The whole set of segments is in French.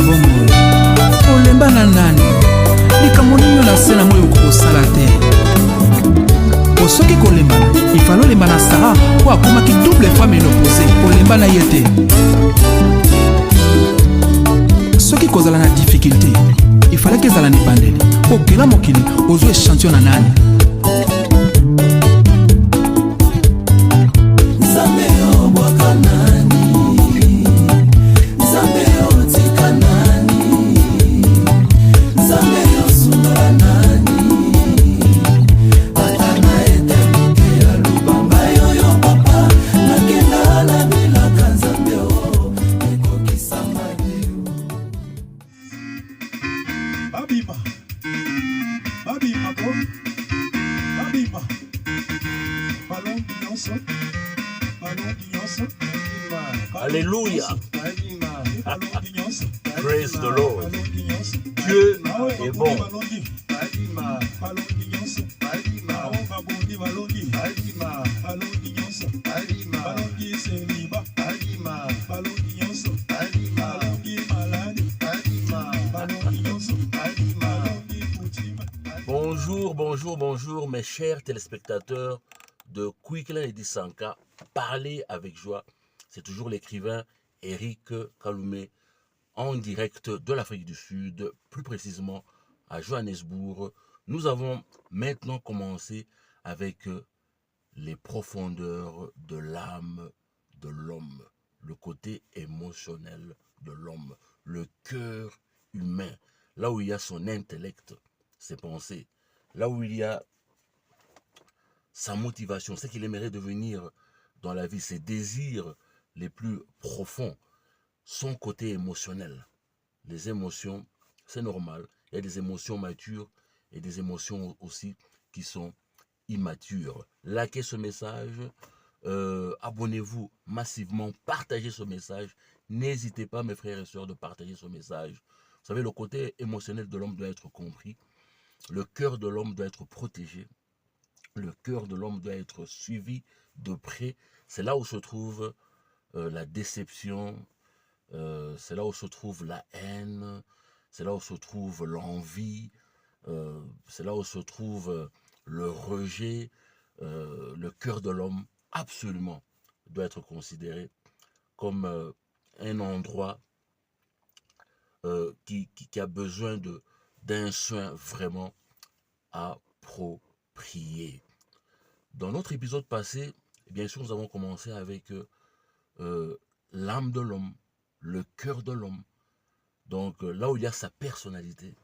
bomoi olemba na nani likambo nini yo na se na moi okosala te osoki kolembana ifalo olemba na Sara po akomaki double femme inopposé olemba na ye te soki kozala na difficulté ifalaki ezala na ebandeli okela mokili ozwa échantillon na nani Alléluia. Praise the Lord. Dieu est bon. Bonjour mes chers téléspectateurs de Kwikla et Disanka. Parler avec joie. C'est toujours l'écrivain Eric Kaloumé en direct de l'Afrique du Sud, plus précisément à Johannesburg. Nous avons maintenant commencé avec les profondeurs de l'âme de l'homme, le côté émotionnel de l'homme, le cœur humain, là où il y a son intellect, ses pensées, là où il y a sa motivation, ce qu'il aimerait devenir dans la vie, ses désirs les plus profonds, son côté émotionnel. Les émotions, c'est normal. Il y a des émotions matures et des émotions aussi qui sont immatures. Likez ce message, abonnez-vous massivement, partagez ce message. N'hésitez pas, mes frères et sœurs, de partager ce message. Vous savez, le côté émotionnel de l'homme doit être compris. Le cœur de l'homme doit être protégé. Le cœur de l'homme doit être suivi de près. C'est là où se trouve la déception, c'est là où se trouve la haine, c'est là où se trouve l'envie, c'est là où se trouve le rejet. Le cœur de l'homme, absolument, doit être considéré comme un endroit qui a besoin d'un soin vraiment approprié. Dans notre épisode passé, bien sûr, nous avons commencé avec l'âme de l'homme, le cœur de l'homme. Donc là où il y a sa personnalité,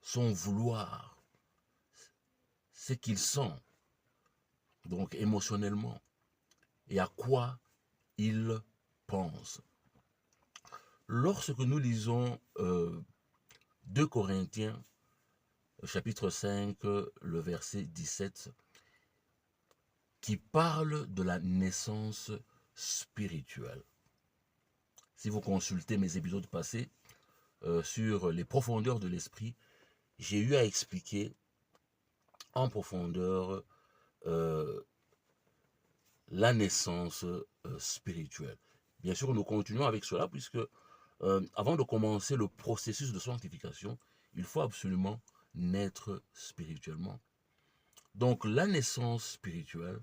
son vouloir, ce qu'il sent, donc émotionnellement, et à quoi il pense. Lorsque nous lisons 2 Corinthiens, chapitre 5, le verset 17, qui parle de la naissance spirituelle. Si vous consultez mes épisodes passés sur les profondeurs de l'esprit, j'ai eu à expliquer en profondeur la naissance spirituelle. Bien sûr, nous continuons avec cela puisque avant de commencer le processus de sanctification, il faut absolument naître spirituellement. Donc la naissance spirituelle,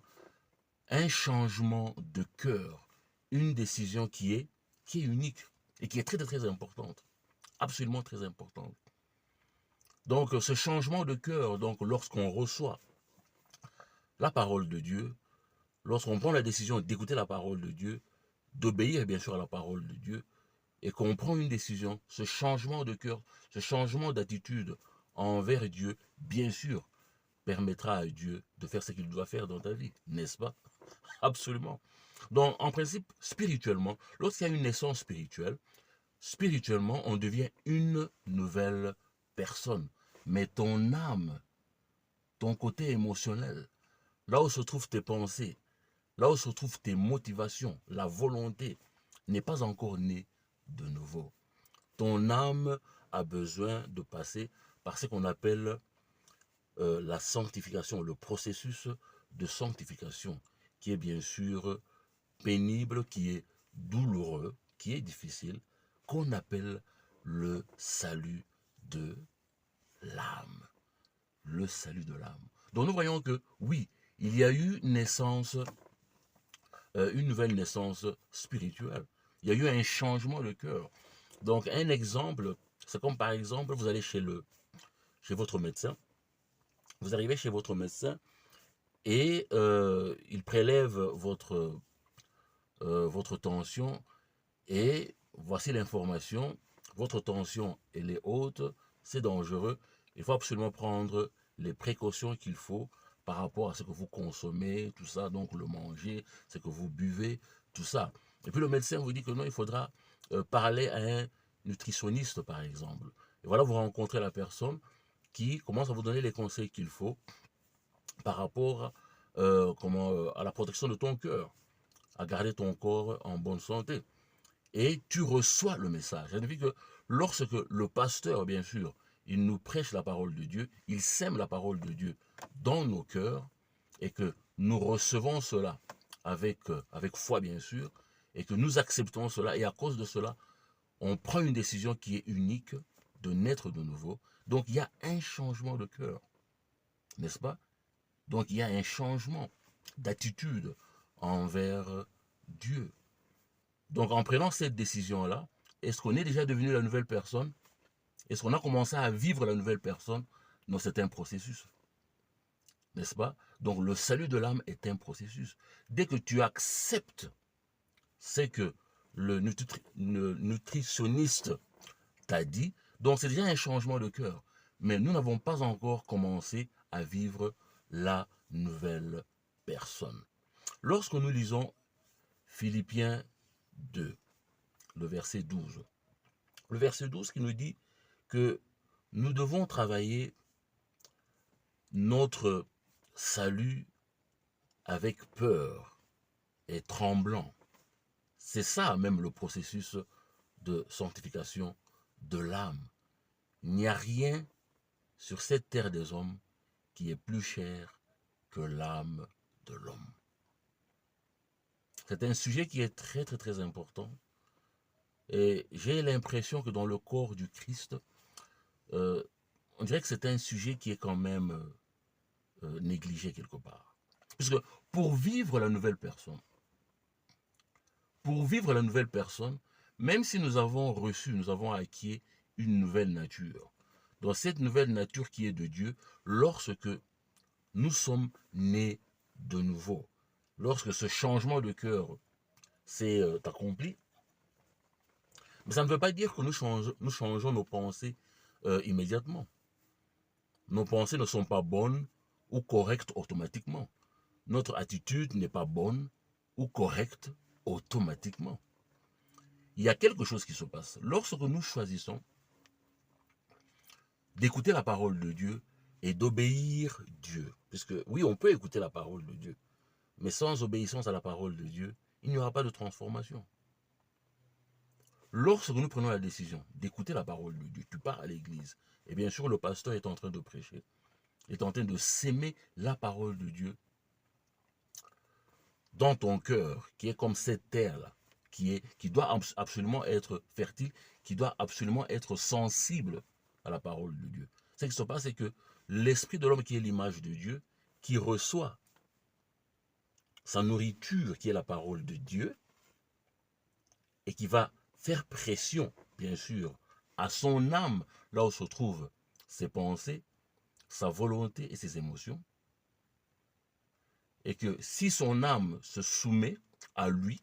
un changement de cœur, une décision qui est unique et qui est très très importante, absolument très importante. Donc ce changement de cœur, donc lorsqu'on reçoit la parole de Dieu, lorsqu'on prend la décision d'écouter la parole de Dieu, d'obéir bien sûr à la parole de Dieu, et qu'on prend une décision, ce changement de cœur, ce changement d'attitude envers Dieu, bien sûr, permettra à Dieu de faire ce qu'il doit faire dans ta vie, n'est-ce pas? Absolument. Donc, en principe, spirituellement, lorsqu'il y a une naissance spirituelle, spirituellement, on devient une nouvelle personne. Mais ton âme, ton côté émotionnel, là où se trouvent tes pensées, là où se trouvent tes motivations, la volonté, n'est pas encore née de nouveau. Ton âme a besoin de passer par ce qu'on appelle la sanctification, le processus de sanctification, qui est bien sûr pénible, qui est douloureux, qui est difficile, qu'on appelle le salut de l'âme. Le salut de l'âme. Donc nous voyons que oui, il y a eu naissance, une nouvelle naissance spirituelle. Il y a eu un changement de cœur. Donc un exemple, c'est comme par exemple, vous allez chez votre médecin. Vous arrivez chez votre médecin et il prélève votre tension et voici l'information. Votre tension, elle est haute, c'est dangereux. Il faut absolument prendre les précautions qu'il faut par rapport à ce que vous consommez, tout ça, donc le manger, ce que vous buvez, tout ça. Et puis le médecin vous dit que non, il faudra parler à un nutritionniste, par exemple. Et voilà, vous rencontrez la personne qui commence à vous donner les conseils qu'il faut par rapport à la protection de ton cœur, à garder ton corps en bonne santé. Et tu reçois le message. Ça signifie que lorsque le pasteur, bien sûr, il nous prêche la parole de Dieu, il sème la parole de Dieu dans nos cœurs, et que nous recevons cela avec foi, bien sûr, et que nous acceptons cela, et à cause de cela, on prend une décision qui est unique de naître de nouveau. Donc il y a un changement de cœur, n'est-ce pas? Donc il y a un changement d'attitude envers Dieu. Donc en prenant cette décision-là, est-ce qu'on est déjà devenu la nouvelle personne? Est-ce qu'on a commencé à vivre la nouvelle personne? Non, c'est un processus, n'est-ce pas? Donc le salut de l'âme est un processus. Dès que tu acceptes ce que le nutritionniste t'a dit, donc c'est déjà un changement de cœur. Mais nous n'avons pas encore commencé à vivre la nouvelle personne. Lorsque nous lisons Philippiens 2, le verset 12, le verset 12 qui nous dit que nous devons travailler notre salut avec peur et tremblant. C'est ça même le processus de sanctification de l'âme. Il n'y a rien sur cette terre des hommes qui est plus cher que l'âme de l'homme. C'est un sujet qui est très très très important. Et j'ai l'impression que dans le corps du Christ, on dirait que c'est un sujet qui est quand même négligé quelque part. Puisque pour vivre la nouvelle personne, même si nous avons acquis une nouvelle nature, dans cette nouvelle nature qui est de Dieu, lorsque nous sommes nés de nouveau, lorsque ce changement de cœur s'est accompli, mais ça ne veut pas dire que nous changeons nos pensées immédiatement. Nos pensées ne sont pas bonnes ou correctes automatiquement. Notre attitude n'est pas bonne ou correcte automatiquement. Il y a quelque chose qui se passe. Lorsque nous choisissons d'écouter la parole de Dieu et d'obéir Dieu, puisque oui, on peut écouter la parole de Dieu, mais sans obéissance à la parole de Dieu, il n'y aura pas de transformation. Lorsque nous prenons la décision d'écouter la parole de Dieu, tu pars à l'église, et bien sûr le pasteur est en train de prêcher, est en train de s'aimer la parole de Dieu dans ton cœur, qui est comme cette terre-là, qui doit absolument être fertile, qui doit absolument être sensible à la parole de Dieu. Ce qui se passe, c'est que l'esprit de l'homme qui est l'image de Dieu, qui reçoit sa nourriture, qui est la parole de Dieu, et qui va faire pression, bien sûr, à son âme, là où se trouvent ses pensées, sa volonté et ses émotions, et que si son âme se soumet à lui,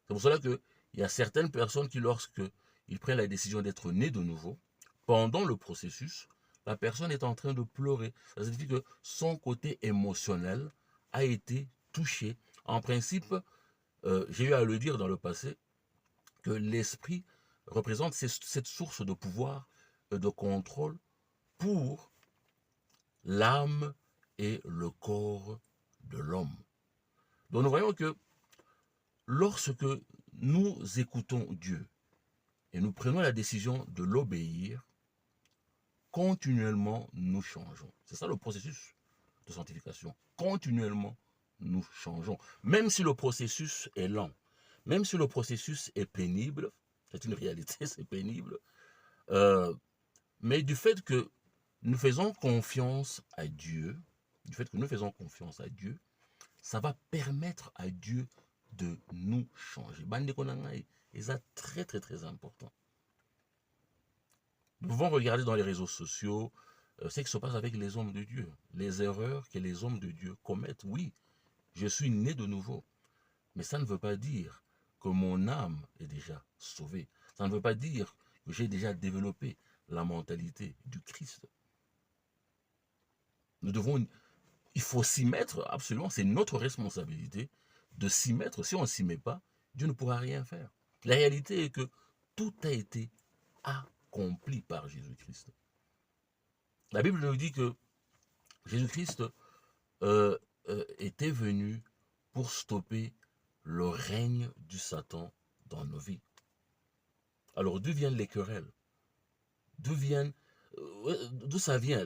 c'est pour cela qu'il y a certaines personnes qui, lorsqu'ils prennent la décision d'être nés de nouveau, pendant le processus, la personne est en train de pleurer. Ça signifie que son côté émotionnel a été touché. En principe, j'ai eu à le dire dans le passé, que l'esprit représente cette source de pouvoir et de contrôle pour l'âme et le corps de l'homme. Donc nous voyons que lorsque nous écoutons Dieu et nous prenons la décision de l'obéir, continuellement nous changeons. C'est ça le processus de sanctification. Continuellement nous changeons. Même si le processus est lent, même si le processus est pénible, C'est une réalité, c'est pénible. Mais du fait que nous faisons confiance à Dieu, ça va permettre à Dieu de nous changer. Et ça, très, très, très important. Nous pouvons regarder dans les réseaux sociaux ce qui se passe avec les hommes de Dieu, les erreurs que les hommes de Dieu commettent. Oui, je suis né de nouveau, mais ça ne veut pas dire que mon âme est déjà sauvée. Ça ne veut pas dire que j'ai déjà développé la mentalité du Christ. Il faut s'y mettre, absolument, c'est notre responsabilité de s'y mettre. Si on ne s'y met pas, Dieu ne pourra rien faire. La réalité est que tout a été accompli par Jésus-Christ. La Bible nous dit que Jésus-Christ était venu pour stopper le règne du Satan dans nos vies. Alors d'où viennent les querelles? D'où ça vient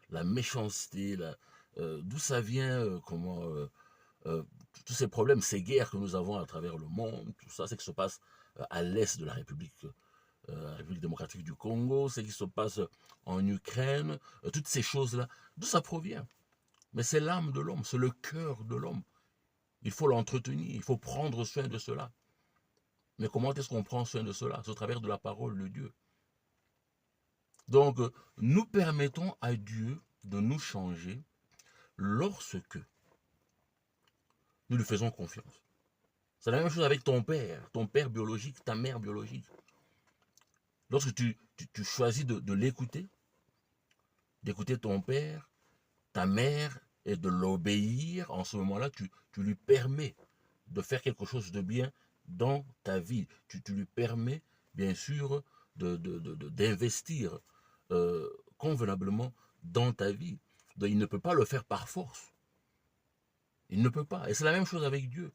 la méchanceté, d'où ça vient tous ces problèmes, ces guerres que nous avons à travers le monde, tout ça, c'est ce qui se passe à l'est de la République démocratique du Congo, c'est ce qui se passe en Ukraine, toutes ces choses-là, d'où ça provient? Mais c'est l'âme de l'homme, c'est le cœur de l'homme. Il faut l'entretenir, il faut prendre soin de cela. Mais comment est-ce qu'on prend soin de cela? C'est au travers de la parole de Dieu. Donc, nous permettons à Dieu de nous changer lorsque nous lui faisons confiance. C'est la même chose avec ton père biologique, ta mère biologique. Lorsque tu choisis de l'écouter, d'écouter ton père, ta mère, et de l'obéir, en ce moment-là, tu lui permets de faire quelque chose de bien dans ta vie. Tu lui permets, bien sûr, d'investir convenablement dans ta vie. Donc, il ne peut pas le faire par force. Il ne peut pas. Et c'est la même chose avec Dieu.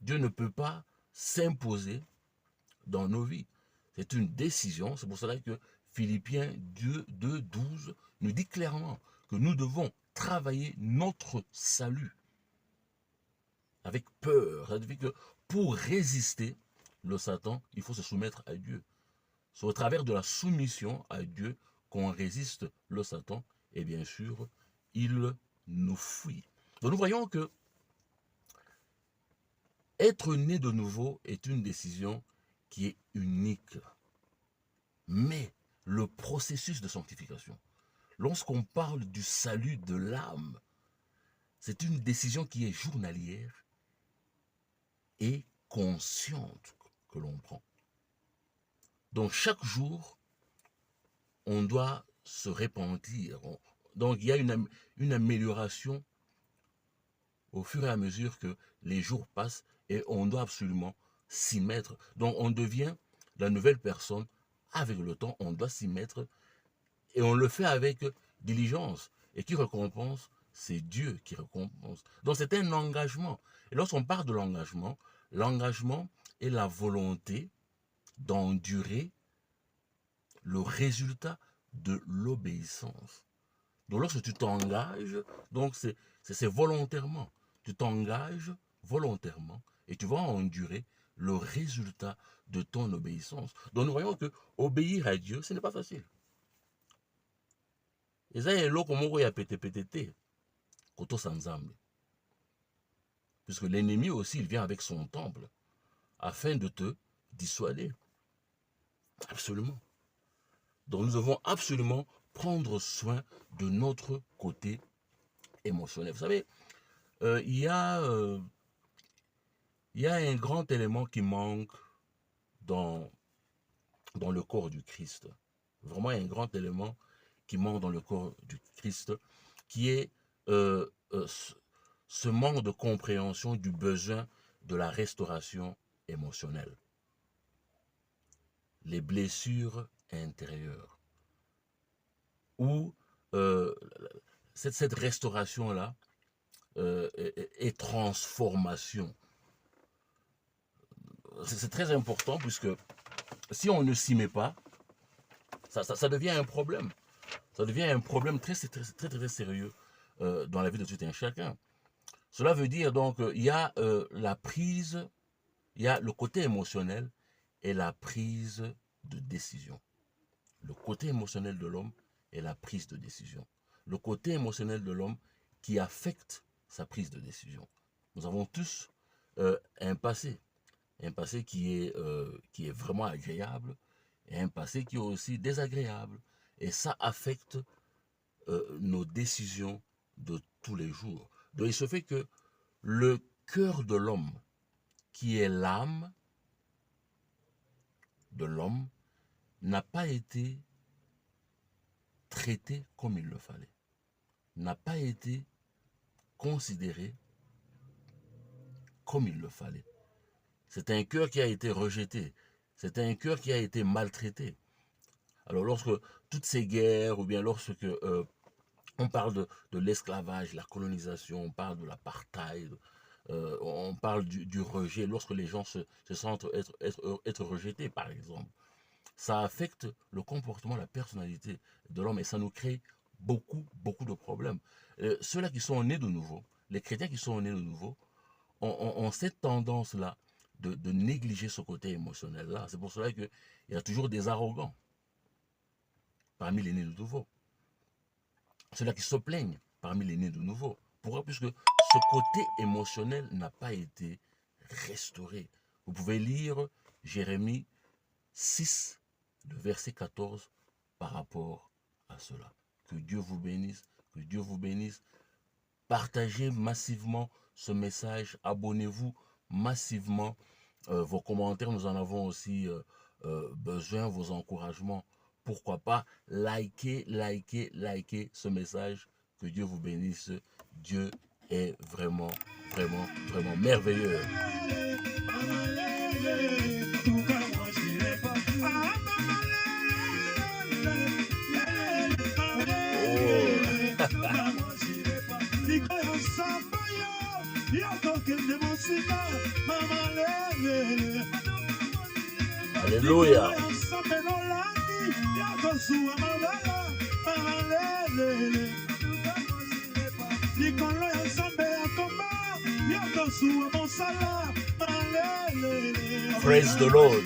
Dieu ne peut pas s'imposer dans nos vies. C'est une décision. C'est pour cela que Philippiens 2:12 nous dit clairement que nous devons travailler notre salut avec peur. Ça veut dire que pour résister le Satan, il faut se soumettre à Dieu. C'est au travers de la soumission à Dieu qu'on résiste le Satan et bien sûr, il nous fuit. Donc nous voyons que être né de nouveau est une décision qui est unique. Mais le processus de sanctification, lorsqu'on parle du salut de l'âme, c'est une décision qui est journalière et consciente que l'on prend. Donc chaque jour, on doit se repentir. Donc il y a une amélioration au fur et à mesure que les jours passent et on doit absolument s'y mettre. Donc on devient la nouvelle personne avec le temps, on doit s'y mettre et on le fait avec diligence. Et qui récompense? C'est Dieu qui récompense. Donc c'est un engagement. Et lorsqu'on parle de l'engagement, l'engagement est la volonté d'endurer le résultat de l'obéissance. Donc lorsque tu t'engages, donc c'est volontairement. Tu t'engages volontairement et tu vas endurer le résultat de ton obéissance. Donc nous voyons que obéir à Dieu, ce n'est pas facile. Et ça, il y a l'autre mot qui a pété, koto sanzambe. Puisque l'ennemi aussi, il vient avec son temple afin de te dissuader. Absolument. Donc nous devons absolument prendre soin de notre côté émotionnel. Vous savez, il y a un grand élément qui manque dans le corps du Christ. Vraiment un grand élément qui manque dans le corps du Christ, qui est ce manque de compréhension du besoin de la restauration émotionnelle. Les blessures intérieures. Où cette restauration-là est transformation. C'est très important puisque si on ne s'y met pas, ça devient un problème. Ça devient un problème très sérieux dans la vie de tout un chacun. Cela veut dire donc il y a la prise, il y a le côté émotionnel est la prise de décision. Le côté émotionnel de l'homme est la prise de décision. Le côté émotionnel de l'homme qui affecte sa prise de décision. Nous avons tous un passé qui est vraiment agréable et un passé qui est aussi désagréable. Et ça affecte nos décisions de tous les jours. Donc il se fait que le cœur de l'homme, qui est l'âme de l'homme, n'a pas été traité comme il le fallait, n'a pas été considéré comme il le fallait. C'est un cœur qui a été rejeté, c'est un cœur qui a été maltraité. Alors lorsque toutes ces guerres, ou bien lorsque on parle de l'esclavage, la colonisation, on parle de l'apartheid, on parle du rejet, lorsque les gens se sentent être rejetés, par exemple, ça affecte le comportement, la personnalité de l'homme et ça nous crée beaucoup de problèmes. Ceux-là qui sont nés de nouveau, les chrétiens qui sont nés de nouveau, ont cette tendance-là de négliger ce côté émotionnel-là. C'est pour cela qu'il y a toujours des arrogants parmi les nés de nouveau. Ceux-là qui se plaignent parmi les nés de nouveau. Pourquoi? Puisque ce côté émotionnel n'a pas été restauré. Vous pouvez lire Jérémie 6, le verset 14, par rapport à cela. Que Dieu vous bénisse, que Dieu vous bénisse. Partagez massivement ce message, abonnez-vous massivement. Vos commentaires, nous en avons aussi besoin, vos encouragements. Pourquoi pas likez ce message. Que Dieu vous bénisse. Dieu est vraiment merveilleux. Alléluia. Praise the Lord.